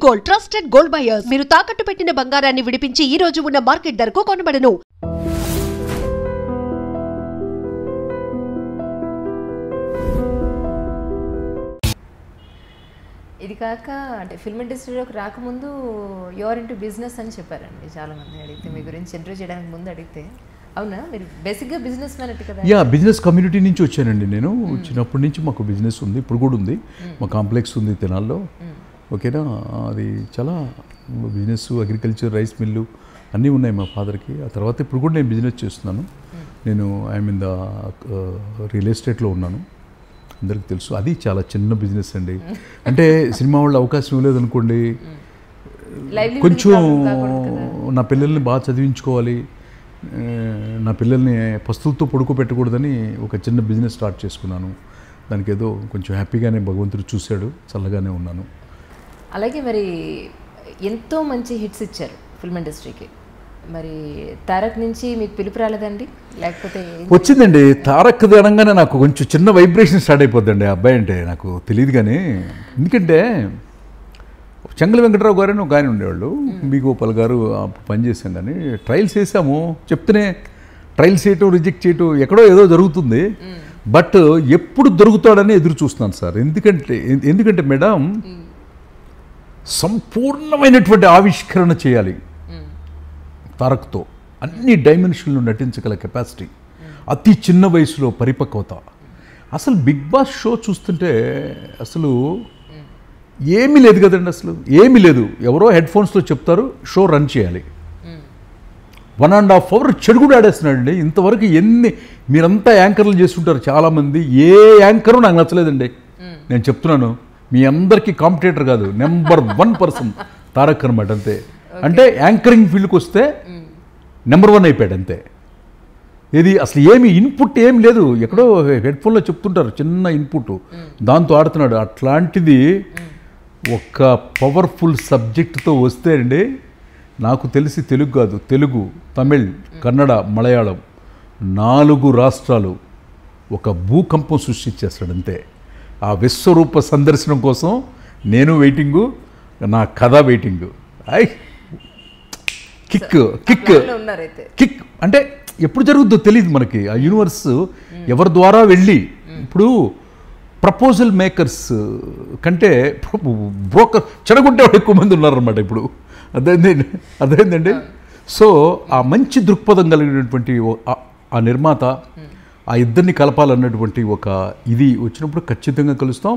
Gold trusted gold buyers. మీరు తాకట్టు పెట్టిన బంగారాన్ని విడిపించి ఈ రోజు ఉన్న మార్కెట్ ధరకు కొనబడను. ఇది కాక అంటే ఫిల్మ్ ఇండస్ట్రీలోకి రాకముందు యువర్ ఇంటూ బిజినెస్ అని చెప్పారండి చాలామంది అడిగితే, మీ గురించి ఇంటర్వ్యూ చేయడానికి ముందు అడిగితే. అవునా, మీరు బేసిక్గా బిజినెస్ మ్యాన్ కదా? యా, బిజినెస్ కమ్యూనిటీ నుంచి వచ్చానండి నేను. చిన్నప్పటి నుంచి మాకు బిజినెస్ ఉంది, ఇప్పుడు కూడా ఉంది. మా కాంప్లెక్స్ ఉంది తెనాల్లో, ఓకేనా. అది చాలా బిజినెస్, అగ్రికల్చర్, రైస్ మిల్లు అన్నీ ఉన్నాయి మా ఫాదర్కి. ఆ తర్వాత ఇప్పుడు కూడా నేను బిజినెస్ చేస్తున్నాను. నేను ఐఎమ్ ఇన్ ద రియల్ ఎస్టేట్లో ఉన్నాను, అందరికీ తెలుసు. అది చాలా చిన్న బిజినెస్ అండి. అంటే సినిమా వాళ్ళు అవకాశం ఇవ్వలేదు అనుకోండి, కొంచెం నా పిల్లల్ని బాగా చదివించుకోవాలి, నా పిల్లల్ని పస్తులతో పడుకోబెట్టకూడదని ఒక చిన్న బిజినెస్ స్టార్ట్ చేసుకున్నాను. దానికి ఏదో కొంచెం హ్యాపీగానే భగవంతుడు చూశాడు, చల్లగానే ఉన్నాను. అలాగే మరి ఎంతో మంచి హిట్స్ ఇచ్చారు ఫిల్మ్ ఇండస్ట్రీకి. మరి తారక్ నుంచి మీకు పిలుపు రాలేదండి? లేకపోతే వచ్చిందండి. తారక్ అనగానే నాకు కొంచెం చిన్న వైబ్రేషన్ స్టార్ట్ అయిపోద్దండి ఆ అబ్బాయి అంటే. నాకు తెలియదు కానీ, ఎందుకంటే చెంగల వెంకటరావు గారని ఒక ఆయన ఉండేవాళ్ళు, బి గోపాల్ గారు పనిచేసాం. కానీ ట్రయల్స్ వేసాము, చెప్తేనే ట్రయల్స్ చేయటం, రిజెక్ట్ చేయటం, ఎక్కడో ఏదో జరుగుతుంది. బట్ ఎప్పుడు దొరుకుతాడని ఎదురు చూస్తున్నాను సార్. ఎందుకంటే మేడం, సంపూర్ణమైనటువంటి ఆవిష్కరణ చేయాలి తారక్తో. అన్ని డైమెన్షన్లు నటించగల కెపాసిటీ, అతి చిన్న వయసులో పరిపక్వత. అసలు బిగ్ బాస్ షో చూస్తుంటే అసలు ఏమీ లేదు కదండి, అసలు ఏమీ లేదు. ఎవరో హెడ్ ఫోన్స్లో చెప్తారు షో రన్ చేయాలి. 1.5 hours చెడుగుడు ఆడేస్తున్నాడండి. ఇంతవరకు మీరంతా యాంకర్లు చేస్తుంటారు చాలామంది, ఏ యాంకరు నాకు నచ్చలేదండి. నేను చెప్తున్నాను, మీ అందరికీ కాంపిటేటర్ కాదు, నెంబర్ 1 పర్సన్ తారక్ అనమాట. అంతే. అంటే యాంకరింగ్ ఫీల్డ్కి వస్తే నెంబర్ 1 అయిపోయాడు అంతే. ఇది అసలు ఏమి ఇన్పుట్ ఏం లేదు, ఎక్కడో హెడ్ఫోన్లో చెప్తుంటారు చిన్న ఇన్పుట్, దాంతో ఆడుతున్నాడు. అట్లాంటిది ఒక పవర్ఫుల్ సబ్జెక్టుతో వస్తే అండి, నాకు తెలిసి తెలుగు కాదు, తెలుగు, తమిళ్, కన్నడ, మలయాళం 4 రాష్ట్రాలు ఒక భూకంపం సృష్టించేస్తాడు అంతే. ఆ విశ్వరూప సందర్శనం కోసం నేను వెయిటింగు, నా కథ వెయిటింగు. కిక్ కిక్ కిక్ అంటే ఎప్పుడు జరుగుతుందో తెలియదు మనకి. ఆ యూనివర్స్ ఎవరి ద్వారా వెళ్ళి, ఇప్పుడు ప్రపోజల్ మేకర్స్ కంటే బ్రోకర్ చెడగొట్టేవాడు ఎక్కువ మంది ఉన్నారన్నమాట ఇప్పుడు. అదేంటండి. సో ఆ మంచి దృక్పథం కలిగినటువంటి ఆ నిర్మాత ఆ ఇద్దరిని కలపాలన్నటువంటి ఒక ఇది వచ్చినప్పుడు ఖచ్చితంగా కలుస్తాం.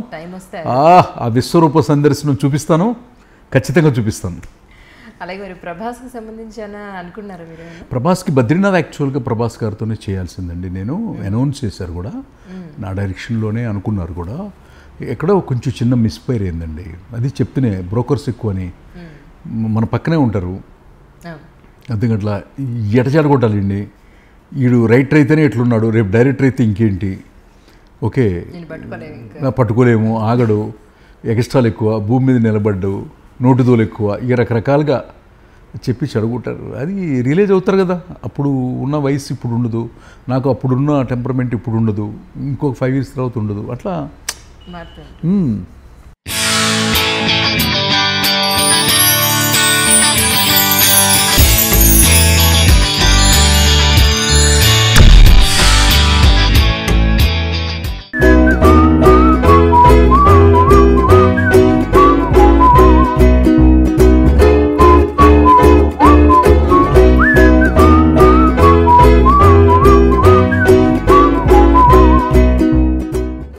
ఆ విశ్వరూప సందర్శనం చూపిస్తాను, ఖచ్చితంగా చూపిస్తాను. అలాగే మరి ప్రభాస్కి సంబంధించి అనుకున్నారు మీరు? ప్రభాస్కి బద్రీనాథ్ యాక్చువల్గా ప్రభాస్ గారితోనే చేయాల్సిందండి. నేను అనౌన్స్ చేశారు కూడా, నా డైరెక్షన్లోనే అనుకున్నారు కూడా. ఎక్కడో కొంచెం చిన్న మిస్ఫైర్ అయిందండి. అది చెప్తేనే బ్రోకర్స్ ఎక్కువ అని మన పక్కనే ఉంటారు, అందుకట్లా ఎటచాడ కొట్టాలండి. వీడు రైటర్ అయితేనే ఎట్లున్నాడు, రేపు డైరెక్టర్ అయితే ఇంకేంటి, ఓకే పట్టుకోలేము, ఆగడు, ఎక్స్ట్రాలు ఎక్కువ, భూమి మీద నిలబడ్డు, నోటుదోలు ఎక్కువ, ఇక రకరకాలుగా చెప్పి చెడగొట్టారు. అది రియలైజ్ అవుతారు కదా, అప్పుడు ఉన్న వయసు ఇప్పుడు ఉండదు, నాకు అప్పుడున్న టెంపర్మెంట్ ఇప్పుడు ఉండదు, ఇంకొక 5 years తర్వాత ఉండదు, అట్లా.